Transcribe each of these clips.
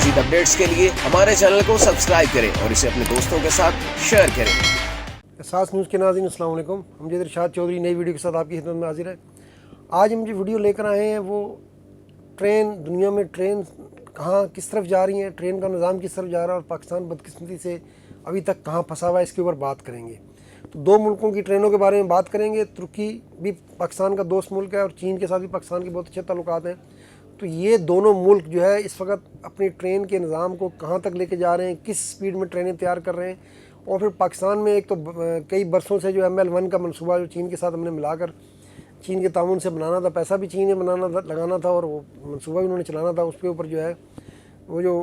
मज़ीद अपडेट्स के लिए हमारे चैनल को सब्सक्राइब करें और इसे अपने दोस्तों के साथ शेयर करें। एहसास न्यूज़ के नाज़रीन अस्सलाम वालेकुम। हमजद इरशाद चौधरी नई वीडियो के साथ आपकी खिदमत में हाजिर है। आज हम जो वीडियो लेकर आए हैं वो ट्रेन, दुनिया में ट्रेन कहाँ किस तरफ जा रही हैं, ट्रेन का निज़ाम किस तरफ जा रहा है और पाकिस्तान बदकिस्मती से अभी तक कहाँ फंसा हुआ है, इसके ऊपर बात करेंगे। तो दो मुल्कों की ट्रेनों के बारे में बात करेंगे। तुर्की भी पाकिस्तान का दोस्त मुल्क है और चीन के साथ भी पाकिस्तान के बहुत अच्छे ताल्लुकात हैं। तो ये दोनों मुल्क जो है इस वक्त अपनी ट्रेन के निज़ाम को कहाँ तक लेके जा रहे हैं, किस स्पीड में ट्रेनें तैयार कर रहे हैं। और फिर पाकिस्तान में एक तो कई बरसों से जो ML1 का मनसूबा जो चीन के साथ हमने मिलाकर चीन के ताउन से बनाना था, पैसा भी चीन ने लगाना था और वो मनसूबा भी उन्होंने चलाना था। उसके ऊपर जो है वो जो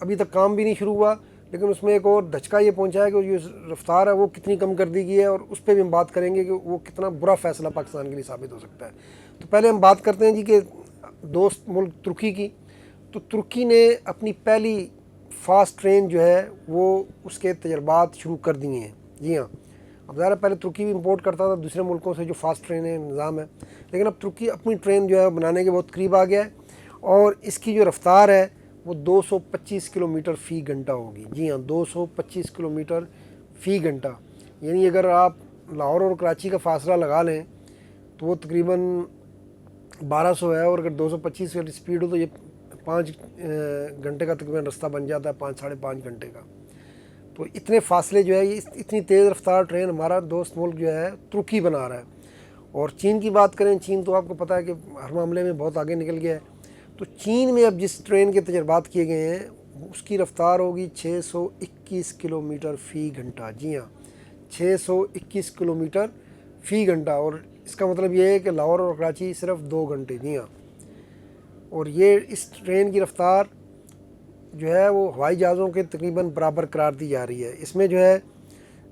अभी तक काम भी नहीं शुरू हुआ, लेकिन उसमें एक और धचका ये पहुंचा है कि जो रफ्तार है वो कितनी कम कर दी गई है और उस पर भी हम बात करेंगे कि वो कितना बुरा फ़ैसला पाकिस्तान के लिए साबित हो सकता है। तो पहले हम बात करते हैं जी कि दोस्त मुल्क तुर्की की। तो तुर्की ने अपनी पहली फ़ास्ट ट्रेन जो है वो उसके तजर्बात शुरू कर दिए हैं। जी हाँ, अब ज़रा पहले तुर्की भी इंपोर्ट करता था दूसरे मुल्कों से जो फ़ास्ट ट्रेन निज़ाम है, लेकिन अब तुर्की अपनी ट्रेन जो है बनाने के बहुत करीब आ गया है और इसकी जो रफ्तार है वो 225 किलोमीटर फ़ी घंटा होगी। जी हाँ, 225 किलोमीटर फ़ी घंटा। यानी अगर आप लाहौर और कराची का फासला लगा लें तो वो तकरीबन 1200 है, और अगर 225 की स्पीड हो तो ये 5 घंटे का तकरीबन रास्ता बन जाता है, 5 साढ़े 5 घंटे का। तो इतने फासले जो है ये इतनी तेज़ रफ्तार ट्रेन हमारा दोस्त मुल्क जो है तुर्की बना रहा है। और चीन की बात करें, चीन तो आपको पता है कि हर मामले में बहुत आगे निकल गया है। तो चीन में अब जिस ट्रेन के तजर्बात किए गए हैं उसकी रफ्तार होगी 621 किलोमीटर फ़ी घंटा। जी हाँ, 621 किलोमीटर फ़ी घंटा। और इसका मतलब ये है कि लाहौर और कराची सिर्फ 2 घंटे। जी हाँ, और ये इस ट्रेन की रफ्तार जो है वो हवाई जहाज़ों के तकरीबन बराबर करार दी जा रही है। इसमें जो है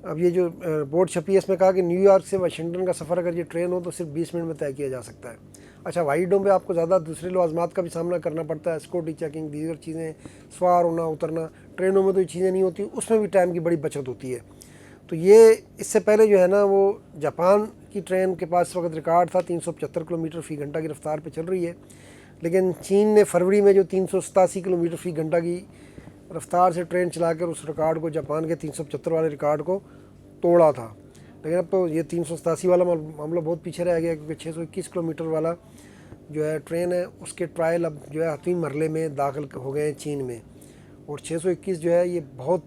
अब ये जो बोर्ड छपी है इसमें कहा कि न्यूयॉर्क से वाशिंगटन का सफ़र अगर ये ट्रेन हो तो सिर्फ 20 मिनट में तय किया जा सकता है। अच्छा, हवाई अड्डों पे आपको ज़्यादा दूसरे लवाज़मात का भी सामना करना पड़ता है, सिक्योरिटी चेकिंग, दीगर चीज़ें, सवार होना उतरना। ट्रेनों में तो ये चीज़ें नहीं होती, उसमें भी टाइम की बड़ी बचत होती है। तो ये इससे पहले जो है ना वो जापान की ट्रेन के पास इस वक्त रिकॉर्ड था 375 किलोमीटर फ़ी घंटा की रफ्तार पर चल रही है, लेकिन चीन ने फरवरी में जो 387 किलोमीटर फ़ी घंटा की रफ्तार से ट्रेन चलाकर उस रिकॉर्ड को, जापान के 375 वाले रिकॉर्ड को तोड़ा था। लेकिन अब तो ये 387 वाला मामला बहुत पीछे रह गया, क्योंकि 621 किलोमीटर वाला जो है ट्रेन है उसके ट्रायल अब जो है 8वीं मरले में दाखिल हो गए हैं चीन में। और 621 जो है ये बहुत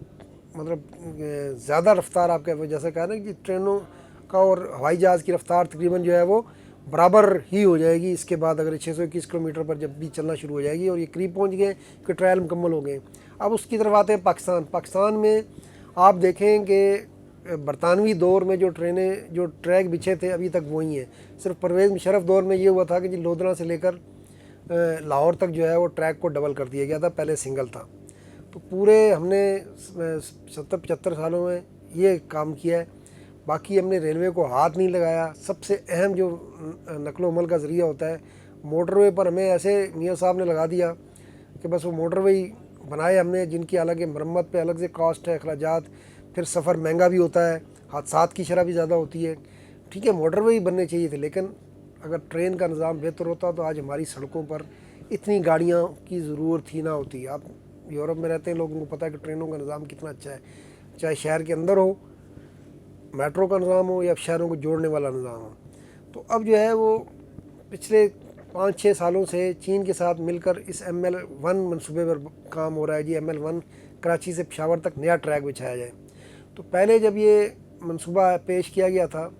मतलब ज़्यादा रफ्तार आपका जैसा कहा ना कि ट्रेनों का और हवाई जहाज़ की रफ्तार तकरीबन जो है वो बराबर ही हो जाएगी। इसके बाद अगर 621 किलोमीटर पर जब भी चलना शुरू हो जाएगी और ये करीब पहुंच गए कि ट्रायल मुकम्मल हो गए। अब उसकी तरफ आते हैं पाकिस्तान में आप देखें कि बरतानवी दौर में जो ट्रेनें, जो ट्रैक बिछे थे अभी तक वही हैं। सिर्फ परवेज़ मुशर्रफ दौर में ये हुआ था कि जी लोधरा से लेकर लाहौर तक जो है वो ट्रैक को डबल कर दिया गया था, पहले सिंगल था। तो पूरे हमने 70-75 सालों में ये काम किया है। बाकी हमने रेलवे को हाथ नहीं लगाया। सबसे अहम जो नकलो अमल का ज़रिया होता है मोटरवे पर, हमें ऐसे मियाँ साहब ने लगा दिया कि बस वो मोटरवे बनाए हमने, जिनकी अलग मरम्मत पे अलग से कॉस्ट है, अखराजात, फिर सफ़र महंगा भी होता है, हादसात की शरह भी ज़्यादा होती है। ठीक है, मोटरवे ही बनने चाहिए थे, लेकिन अगर ट्रेन का निज़ाम बेहतर होता तो आज हमारी सड़कों पर इतनी गाड़ियाँ की ज़रूरत ही ना होती। आप यूरोप में रहते हैं, लोगों को पता है कि ट्रेनों का निज़ाम कितना अच्छा है, चाहे शहर के अंदर हो, मेट्रो का निज़ाम हो या शहरों को जोड़ने वाला निज़ाम हो। तो अब जो है वो पिछले 5-6 सालों से चीन के साथ मिलकर इस ML1 मनसूबे पर काम हो रहा है जी। ML1 कराची से पेशावर तक नया ट्रैक बिछाया जाए। तो पहले जब ये मनसूबा पेश किया गया था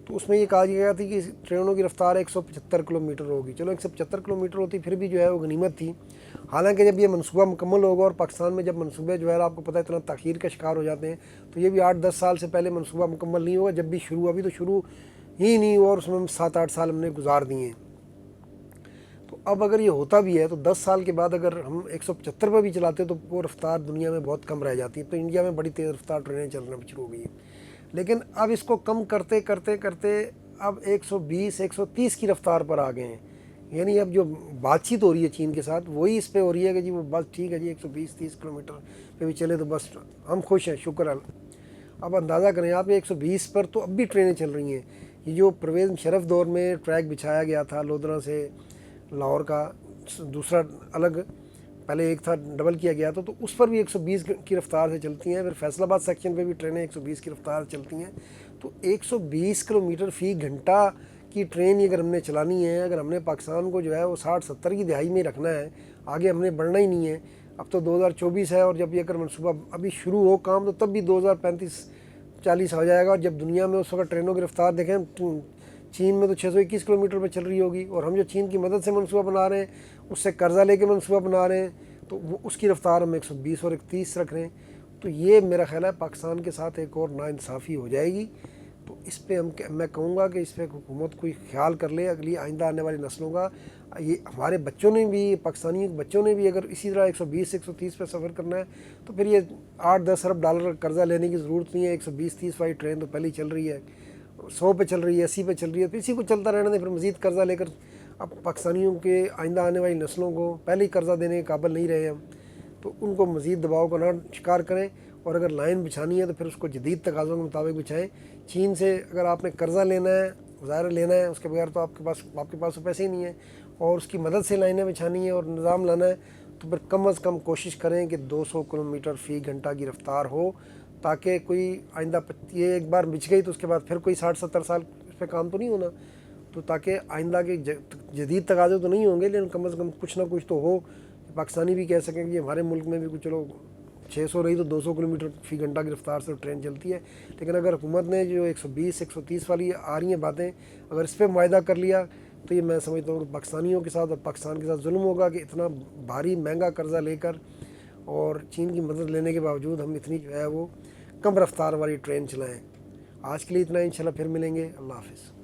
तो उसमें ये कहा गया था कि ट्रेनों की रफ्तार 175 किलोमीटर होगी। चलो 175 किलोमीटर होती फिर भी जो है वो गनीमत थी। हालांकि जब ये मनसूबा मुकम्मल होगा, और पाकिस्तान में जब मनसूबे जो है आपको पता है इतना ताख़ीर का शिकार हो जाते हैं, तो ये भी 8-10 साल से पहले मनसूबा मुकम्मल नहीं होगा। जब भी शुरू, अभी तो शुरू ही नहीं हुआ और उसमें 7-8 साल हमने गुजार दिए हैं। तो अब अगर ये होता भी है तो 10 साल के बाद अगर हम 175 पर भी चलाते तो वो रफ्तार दुनिया में बहुत कम रह जाती है। तो इंडिया में बड़ी तेज़ रफ्तार ट्रेनें चलना शुरू हो गई है, लेकिन अब इसको कम करते करते करते अब 120-130 की रफ्तार पर आ गए हैं। यानी अब जो बातचीत हो रही है चीन के साथ वही इस पे हो रही है कि जी वो बस ठीक है जी 120-30 किलोमीटर पे भी चले तो बस हम खुश हैं, शुक्र है। अब अंदाज़ा करें आप 120 पर तो अब भी ट्रेनें चल रही हैं। ये जो परवेज़ मुशर्रफ दौर में ट्रैक बिछाया गया था लोधरा से लाहौर का दूसरा अलग, पहले एक था डबल किया गया था, तो उस पर भी 120 की रफ्तार से चलती हैं। फिर फैसलाबाद सेक्शन पे भी ट्रेनें 120 की रफ्तार से चलती हैं। तो 120 किलोमीटर फ़ी घंटा की ट्रेन अगर हमने चलानी है, अगर हमने पाकिस्तान को जो है वो 60-70 की दहाई में रखना है, आगे हमने बढ़ना ही नहीं है। अब तो 2024 है, और जब ये अगर मनसूबा अभी शुरू हो काम तो तब भी 2035-40 हो जाएगा। और जब दुनिया में उस वक्त ट्रेनों की रफ्तार देखें, चीन में तो 621 किलोमीटर पर चल रही होगी, और हम जो चीन की मदद से मनसूबा बना रहे हैं, उससे कर्जा लेके मनसूबा बना रहे हैं, तो वो उसकी रफ्तार हम 120 और 31 रख रहे हैं। तो ये मेरा ख्याल है पाकिस्तान के साथ एक और नाइंसाफ़ी हो जाएगी। तो इस पे मैं कहूँगा कि इस पर हुकूमत कोई ख्याल कर ले, अगली आइंदा आने वाली नस्लों का। ये हमारे बच्चों ने भी, पाकिस्तानी बच्चों ने भी अगर इसी तरह 120-130 पे सफ़र करना है, तो फिर ये 8-10 अरब डॉलर का कर्जा लेने की ज़रूरत नहीं है। 120-130 वाली ट्रेन तो पहले ही चल रही है, 100 पे चल रही है, 80 पे चल रही है, तो इसी को चलता रहने दें। फिर मज़ीद कर्जा लेकर अब पाकिस्तानियों के आइंदा आने वाली नस्लों को पहले ही कर्जा देने के काबिल नहीं रहे हम, तो उनको मज़ीद दबाव का ना शिकार करें। और अगर लाइन बिछानी है तो फिर उसको जदीद तकाज़ों के मुताबिक बिछाएं। चीन से अगर आपने कर्जा लेना है, उधार लेना है, उसके बगैर तो आपके पास तो पैसे ही नहीं है, और उसकी मदद से लाइनें बिछानी है और निज़ाम लाना है, तो फिर कम अज़ कम कोशिश करें कि 200 किलोमीटर फ़ी घंटा की रफ्तार हो, ताकि कोई आइंदा, ये एक बार बिछ गई तो उसके बाद फिर कोई 60-70 साल इस पर काम तो नहीं होना। तो ताकि आइंदा के जदीद तकाज़े तो नहीं होंगे, लेकिन कम अज़ कम कुछ ना कुछ तो हो, पाकिस्तानी भी कह सकें कि हमारे मुल्क में भी कुछ, चलो 600 नहीं तो 200 किलोमीटर फ़ी घंटा की रफ्तार से ट्रेन चलती है। लेकिन अगर हुकूमत ने जो 120-130 वाली आ रही हैं बातें, अगर इस पर मुआहदा कर लिया, तो ये मैं समझता हूँ कि पाकिस्तानियों के साथ और पाकिस्तान के साथ जुल्म होगा कि इतना भारी महंगा कर्जा लेकर और चीन की मदद लेने के बावजूद हम इतनी जो है वो कम रफ्तार वाली ट्रेन चलाएँ। आज के लिए इतना, इंशाल्लाह फिर मिलेंगे। अल्लाह हाफ़िज़।